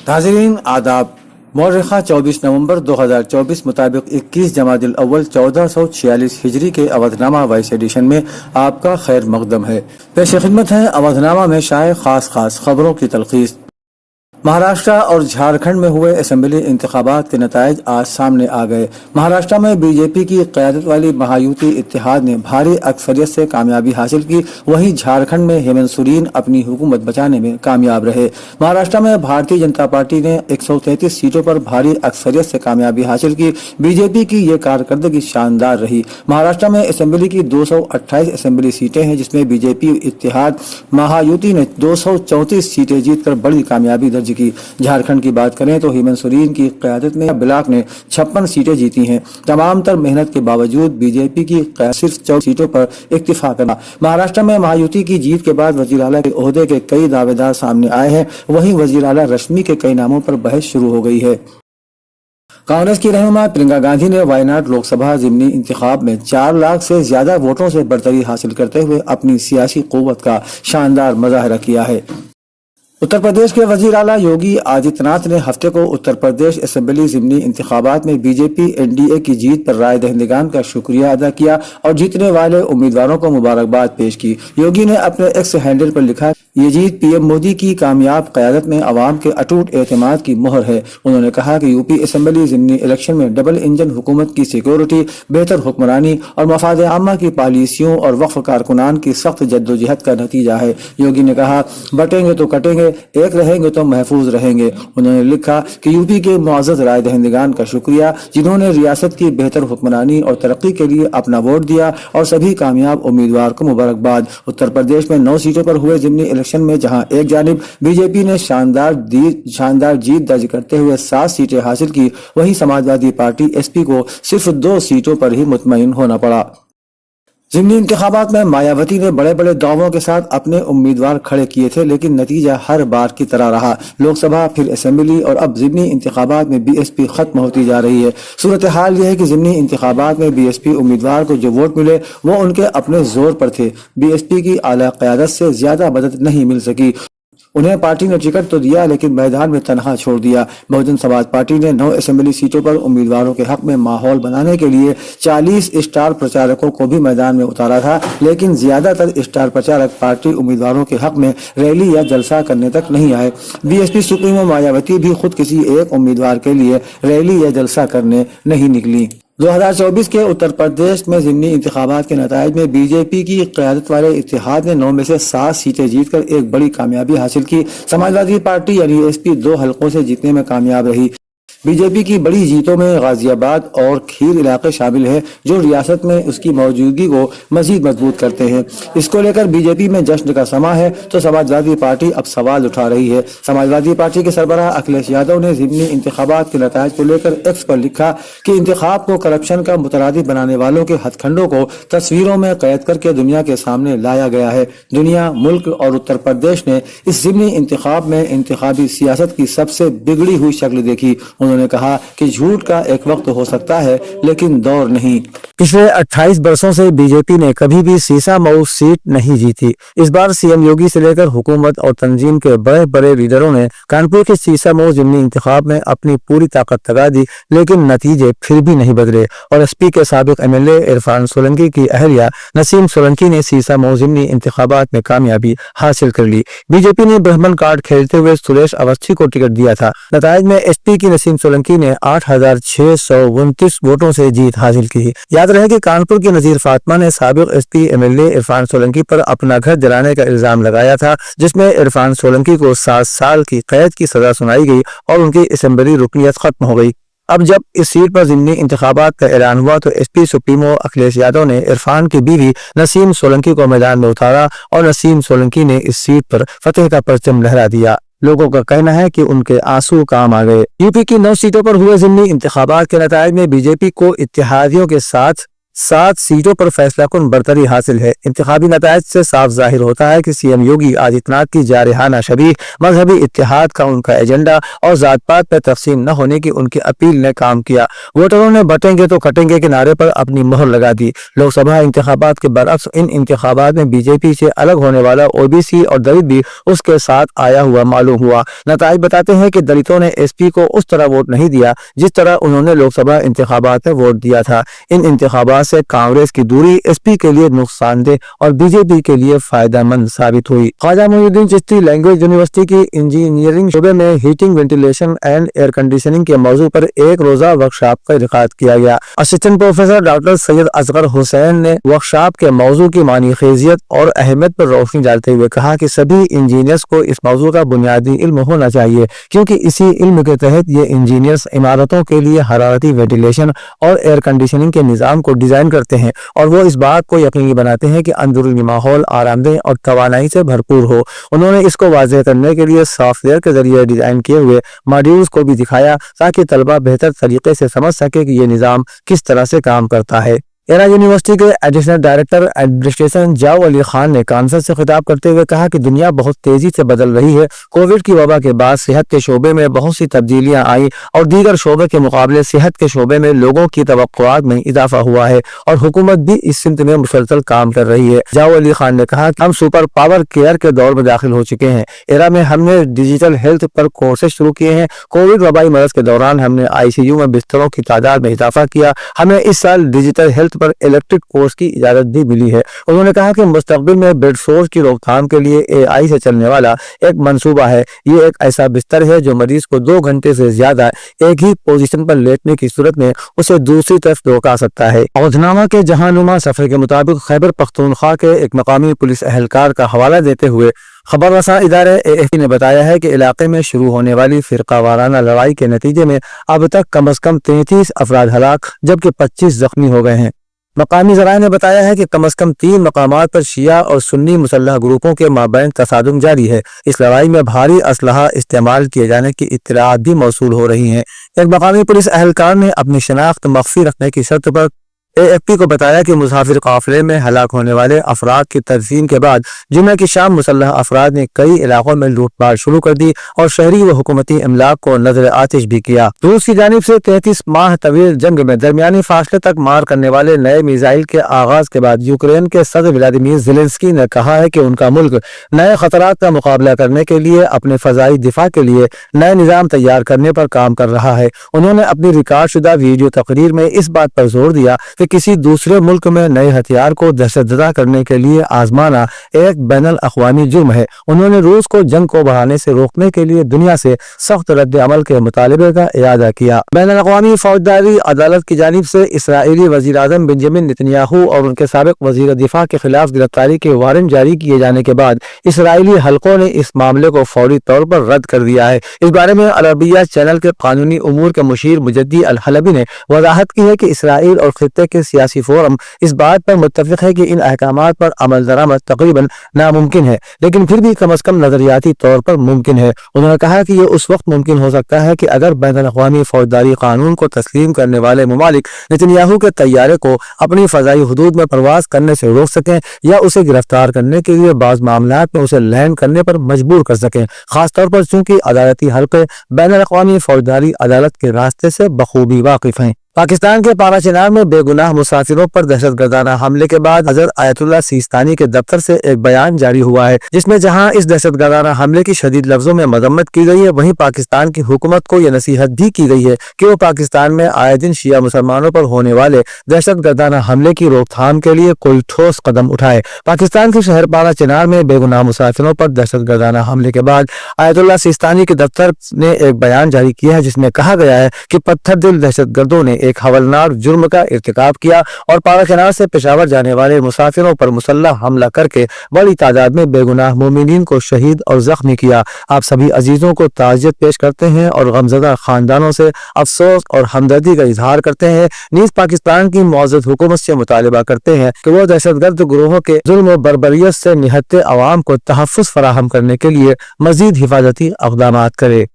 नाज़रीन आदाब। मौर्रिखा 24 नवंबर 2024 मुताबिक 21 जमादिल अव्वल 1446 हिजरी के अवधनामा वॉइस एडिशन में आपका खैर मकदम है। पेश खिदमत है अवधनामा में शाये खास खबरों की तलखीस। महाराष्ट्र और झारखंड में हुए असेंबली इंतखाबात के नताइज आज सामने आ गए। महाराष्ट्र में बीजेपी की क़यादत वाली महायुति इत्तेहाद ने भारी अक्सरियत से कामयाबी हासिल की, वहीं झारखंड में हेमंत सोरेन अपनी हुकूमत बचाने में कामयाब रहे। महाराष्ट्र में भारतीय जनता पार्टी ने 133 सीटों पर भारी अक्सरियत से कामयाबी हासिल की। बीजेपी की ये कारकर्दगी शानदार रही। महाराष्ट्र में असेंबली की 228 असेंबली सीटें हैं, जिसमें बीजेपी इत्तेहाद महायुति ने 234 सीटें जीतकर बड़ी कामयाबी दर्ज की। झारखंड की बात करें तो हेमंत सोरेन की क़यादत में ब्लॉक ने 56 सीटें जीती हैं। तमाम तर मेहनत के बावजूद बीजेपी की सिर्फ 14 सीटों पर इक्तिफा करना। महाराष्ट्र में महायुति की जीत के बाद वजीर आला के ओहदे के कई दावेदार सामने आए हैं, वहीं वजीर आला रश्मि के कई नामों पर बहस शुरू हो गई है। कांग्रेस की रहनुमा प्रियंका गांधी ने वायनाड लोकसभा ज़िमनी इंतखाब में 4 लाख से ज्यादा वोटों से बरतरी हासिल करते हुए अपनी सियासी क़ुव्वत का शानदार मुजाहरा किया है। उत्तर प्रदेश के वजीर आला योगी आदित्यनाथ ने हफ्ते को उत्तर प्रदेश असेंबली ज़िमनी इंतखाबात में बीजेपी एनडीए की जीत पर राय दहिंदगान का शुक्रिया अदा किया और जीतने वाले उम्मीदवारों को मुबारकबाद पेश की। योगी ने अपने एक्स हैंडल पर लिखा, ये जीत पीएम मोदी की कामयाब क़यादत में अवाम के अटूट एतमाद की मोहर है। उन्होंने कहा कि यूपी असेंबली ज़िमनी इलेक्शन में डबल इंजन हुकूमत की सिक्योरिटी, बेहतर हुक्मरानी और मफाद आमा की पॉलिसियों और वक्फ कारकुनान की सख्त जद्दोजहद का नतीजा है। योगी ने कहा, बटेंगे तो कटेंगे, एक रहेंगे तो महफूज रहेंगे। उन्होंने लिखा कि यूपी के मुअज़्ज़ज़ राय दहिंदगान का शुक्रिया, जिन्होंने रियासत की बेहतर हुक्मरानी और तरक्की के लिए अपना वोट दिया, और सभी कामयाब उम्मीदवार को मुबारकबाद। उत्तर प्रदेश में 9 सीटों पर हुए ज़िमनी इलेक्शन में जहां एक जानिब बीजेपी ने शानदार जीत दर्ज करते हुए 7 सीटें हासिल की, वहीं समाजवादी पार्टी एसपी को सिर्फ 2 सीटों पर ही मुतमईन होना पड़ा। ज़िमनी इंतखाबात में मायावती ने बड़े बड़े दावों के साथ अपने उम्मीदवार खड़े किए थे, लेकिन नतीजा हर बार की तरह रहा। लोकसभा, फिर असेंबली और अब ज़िमनी इंतखाबात में बीएसपी खत्म होती जा रही है। सूरत हाल यह है कि ज़िमनी इंतखाबात में बीएसपी उम्मीदवार को जो वोट मिले वो उनके अपने जोर पर थे। बीएसपी की आला क़यादत से ज्यादा मदद नहीं मिल सकी। उन्हें पार्टी ने टिकट तो दिया, लेकिन मैदान में तनहा छोड़ दिया। बहुजन समाज पार्टी ने 9 असेंबली सीटों पर उम्मीदवारों के हक में माहौल बनाने के लिए 40 स्टार प्रचारकों को भी मैदान में उतारा था, लेकिन ज्यादातर स्टार प्रचारक पार्टी उम्मीदवारों के हक में रैली या जलसा करने तक नहीं आए। बीएसपी सुप्रीमो मायावती भी खुद किसी एक उम्मीदवार के लिए रैली या जलसा करने नहीं निकली। 2024 के उत्तर प्रदेश में ज़िमनी इंतखाबात के नताइज में बीजेपी की क़यादत वाले इत्तेहाद ने 9 में से 7 सीटें जीतकर एक बड़ी कामयाबी हासिल की। समाजवादी पार्टी यानी एसपी 2 हलकों से जीतने में कामयाब रही। बीजेपी की बड़ी जीतों में गाजियाबाद और खीर इलाके शामिल है, जो रियासत में उसकी मौजूदगी को मजीद मजबूत करते हैं। इसको लेकर बीजेपी में जश्न का समा है, तो समाजवादी पार्टी अब सवाल उठा रही है। समाजवादी पार्टी के सरबराह अखिलेश यादव ने ज़िमनी इंतखाबात के नताइज को लेकर एक्स पर लिखा कि इंतखाब को करप्शन का मुतरादिफ बनाने वालों के हथखंडों को तस्वीरों में कैद करके दुनिया के सामने लाया गया है। दुनिया, मुल्क और उत्तर प्रदेश ने इस ज़िमनी इंतखाब में इंतखाबी सियासत की सबसे बिगड़ी हुई शक्ल देखी। उन्होंने कहा कि झूठ का एक वक्त हो सकता है, लेकिन दौर नहीं। पिछले 28 वर्षों से बीजेपी ने कभी भी सीसामऊ सीट नहीं जीती। इस बार सीएम योगी से लेकर हुकूमत और तंजीम के बड़े बड़े लीडरों ने कानपुर के सीसामऊ ज़िमनी इंतखाब में अपनी पूरी ताकत लगा दी, लेकिन नतीजे फिर भी नहीं बदले और एसपी के साबिक एमएलए इरफान सोलंकी की अहलिया नसीम सोलंकी ने सीसामऊ ज़िमनी इंतखाबात में कामयाबी हासिल कर ली। बीजेपी ने ब्राह्मण कार्ड खेलते हुए सुरेश अवस्थी को टिकट दिया था। नताइज में एसपी की नसीम सोलंकी ने 8,629 वोटों से जीत हासिल की। याद रहे कि कानपुर के नजीर फातिमा ने साबिक एसपी एमएलए इरफान सोलंकी पर अपना घर जलाने का इल्जाम लगाया था, जिसमें इरफान सोलंकी को 7 साल की कैद की सजा सुनाई गई और उनकी असेंबली रुकनियत खत्म हो गई। अब जब इस सीट पर ज़िमनी इंतखाबात का ऐलान हुआ तो एसपी सुप्रीमो अखिलेश यादव ने इरफान की बीवी नसीम सोलंकी को मैदान में उतारा और नसीम सोलंकी ने इस सीट पर फतेह का परचम लहरा दिया। लोगों का कहना है कि उनके आंसू काम आ गए। यूपी की 9 सीटों पर हुए ज़िमनी इंतखाबात के नताइज में बीजेपी को इत्तेहादियों के साथ 7 सीटों पर फैसला कुन बरतरी हासिल है। इंतखाबी नतायज से साफ जाहिर होता है कि सीएम योगी आदित्यनाथ की जारहाना शबीह मजहबी इत्तेहाद का उनका एजेंडा और जात पात पर तकसीम न होने की उनकी अपील ने काम किया। वोटरों ने बटेंगे तो कटेंगे के नारे पर अपनी मोहर लगा दी। लोकसभा इंतखाबात के बरअक्स इन इंतखाबात में बीजेपी से अलग होने वाला ओबीसी और दलित भी उसके साथ आया हुआ मालूम हुआ। नताइज बताते हैं कि दलितों ने एसपी को उस तरह वोट नहीं दिया जिस तरह उन्होंने लोकसभा इंतखाबात में वोट दिया था। इन इंतखाबात से कांग्रेस की दूरी एसपी के लिए नुकसानदेह और बीजेपी के लिए फायदेमंद साबित हुई। ख्वाजा मोइनुद्दीन चिश्ती लैंग्वेज यूनिवर्सिटी की इंजीनियरिंग शोबे में heating, ventilation and air conditioning के मौजू पर एक रोजा वर्कशॉप का इनेकाद किया गया। Assistant professor doctor Syed Asghar Hussain ने वर्कशॉप के मौजू की मानी खेजियत और अहमियत पर रोशनी डालते हुए कहा कि सभी इंजीनियर्स को इस मौजू का बुनियादी इल्म होना चाहिए, क्योंकि इसी इल्म के तहत ये इंजीनियर्स इमारतों के लिए हरारती वेंटिलेशन और एयर कंडीशनिंग के निज़ाम को डिजाइन करते हैं और वो इस बात को यकीनी बनाते हैं कि अंदरूनी माहौल आरामदेह और तवानाई से भरपूर हो। उन्होंने इसको वाज़ेह करने के लिए सॉफ्टवेयर के जरिए डिजाइन किए हुए मॉड्यूल्स को भी दिखाया ताकि तलबा बेहतर तरीके से समझ सके कि ये निज़ाम किस तरह से काम करता है। एरा यूनिवर्सिटी के एडिशनल डायरेक्टर एडमिनिस्ट्रेशन जाओ अली खान ने कॉन्फ्रेंस से खिताब करते हुए कहा कि दुनिया बहुत तेजी से बदल रही है। कोविड की वबा के बाद सेहत के शोबे में बहुत सी तब्दीलियां आई और दीगर शोबे के मुकाबले सेहत के शोबे में लोगों की तवक्कुआत में इजाफा हुआ है और हुकूमत भी इस सिमत में मुसलसल काम कर रही है। जाओ अली खान ने कहा कि हम सुपर पावर केयर के दौर में दाखिल हो चुके हैं। एरा में हमने डिजिटल हेल्थ पर कोर्सेज शुरू किए हैं। कोविड वबाई मरज के दौरान हमने ICU में बिस्तरों की तादाद में इजाफा किया। हमें इस साल डिजिटल हेल्थ पर इलेक्ट्रिक कोर्स की इजाजत भी मिली है। उन्होंने कहा कि मुस्तकबिल में बेड सोर्स की रोकथाम के लिए AI से चलने वाला एक मंसूबा है। ये एक ऐसा बिस्तर है जो मरीज को 2 घंटे से ज्यादा एक ही पोजीशन पर लेटने की सूरत में उसे दूसरी तरफ रोका सकता है। औधनामा के जहानुमा सफर के मुताबिक खैबर पख्तूनख्वा के एक मकामी पुलिस अहलकार का हवाला देते हुए खबर रसा इदारे AFP ने बताया है कि इलाके में शुरू होने वाली फिरका वाराना लड़ाई के नतीजे में अब तक कम अज कम 33 अफराद हलाक जबकि 25 जख्मी हो गए हैं। मकामी ज़राए ने बताया है कि कम अज कम 3 मकामात पर शिया और सुन्नी मुसल्लह ग्रुपों के माबैन तसादुम जारी है। इस लड़ाई में भारी असलहा इस्तेमाल किए जाने की इत्तलाआत भी मौसूल हो रही हैं। एक मकामी पुलिस अहलकार ने अपनी शनाख्त मख्फी रखने की शर्त पर AFP को बताया कि मुसाफिर काफिले में हलाक होने वाले अफराद की तदफीन के बाद जुमे की शाम मुसल्लह अफराद ने कई इलाकों में लूटपाट शुरू कर दी और शहरी व हुकूमती इमलाक को नजर आतिश भी किया। रूस की जानिब से 33 माह तवील जंग में दरमियानी फासले तक मार करने वाले नए मिसाइल के आगाज के बाद यूक्रेन के सदर व्लादिमीर ज़ेलेंस्की ने कहा है कि उनका मुल्क नए खतरात का मुकाबला करने के लिए अपने फजाई दिफा के लिए नए निज़ाम तैयार करने पर काम कर रहा है। उन्होंने अपनी रिकॉर्ड शुदा वीडियो तकरीर में इस बात पर जोर दिया कि किसी दूसरे मुल्क में नए हथियार को दहशतज़दा करने के लिए आजमाना एक बैनुल अक़वामी जुर्म है। उन्होंने रूस को जंग को बढ़ाने से रोकने के लिए दुनिया से सख्त रद्द अमल के मुतालबे का इरादा किया। बैनुल अक़वामी फौजदारी अदालत की जानिब से इसराइली वज़ीर आज़म बेंजामिन नेतन्याहू और उनके साबिक वज़ीर दिफा के खिलाफ गिरफ्तारी के वारंट जारी किए जाने के बाद इसराइली हलकों ने इस मामले को फौरी तौर पर रद्द कर दिया है। इस बारे में अरबिया चैनल के कानूनी उमूर के मुशीर मुजद्दी अल हलबी ने वजाहत की है कि इसराइल और खित्ते के सियासी फोरम इस बात पर मुत्तफिक है कि इन अहकामात पर अमल दरामद तकरीबन नामुमकिन है, लेकिन फिर भी कम अज कम नजरियाती तौर पर मुमकिन है। उन्होंने कहा कि ये उस वक्त मुमकिन हो सकता है कि अगर बैनुल अक़वामी फौजदारी कानून को तस्लीम करने वाले ममालिक नेतन्याहू के तैयारे को अपनी फजाई हुदूद में परवाज करने से रोक सकें या उसे गिरफ्तार करने के लिए बाज़ मामलात में उसे लैंड करने पर मजबूर कर सकें, खासतौर पर चूंकि अदालती हल्के बैनुल अक़वामी फौजदारी अदालत के रास्ते से बखूबी वाकिफ हैं। पाकिस्तान के पारा चिनार में बेगुनाह मुसाफिरों पर दहशतगर्दाना हमले के बाद हजरत आयतुल्लाह सिस्तानी के दफ्तर से एक बयान जारी हुआ है, जिसमें जहां इस दहशतगर्दाना हमले की शदीद लफ्जों में मजम्मत की गई है, वहीं पाकिस्तान की हुकूमत को यह नसीहत भी की गई है कि वो पाकिस्तान में आए दिन शिया मुसलमानों पर होने वाले दहशतगर्दाना हमले की रोकथाम के लिए कोई ठोस कदम उठाए। पाकिस्तान के शहर पारा चिनार में बेगुनाह मुसाफिरों पर दहशतगर्दाना हमले के बाद आयतुल्लाह सिस्तानी के दफ्तर ने एक बयान जारी किया है, जिसमें कहा गया है कि पत्थर दिल दहशतगर्दों ने एक हवलनाक जुर्म का इर्तिकाब किया और पारा चिनार से पेशावर जाने वाले मुसाफिरों पर मुसल्लह हमला करके बड़ी तादाद में बेगुनाह मोमिनीन को शहीद और जख्मी किया। आप सभी अजीजों को ताज़ियत पेश करते हैं और गमज़दा खानदानों से अफसोस और हमदर्दी का इजहार करते हैं। नीज़ पाकिस्तान की मुअज़्ज़ज़ हुकूमत से मुतालिबा करते हैं कि वो दहशतगर्द ग्रोहों के जुल्म और बर्बरियत से निहत्ते अवाम को तहफ़्फ़ुज़ फराहम करने के लिए मज़ीद हिफाजती इक़दामात करे।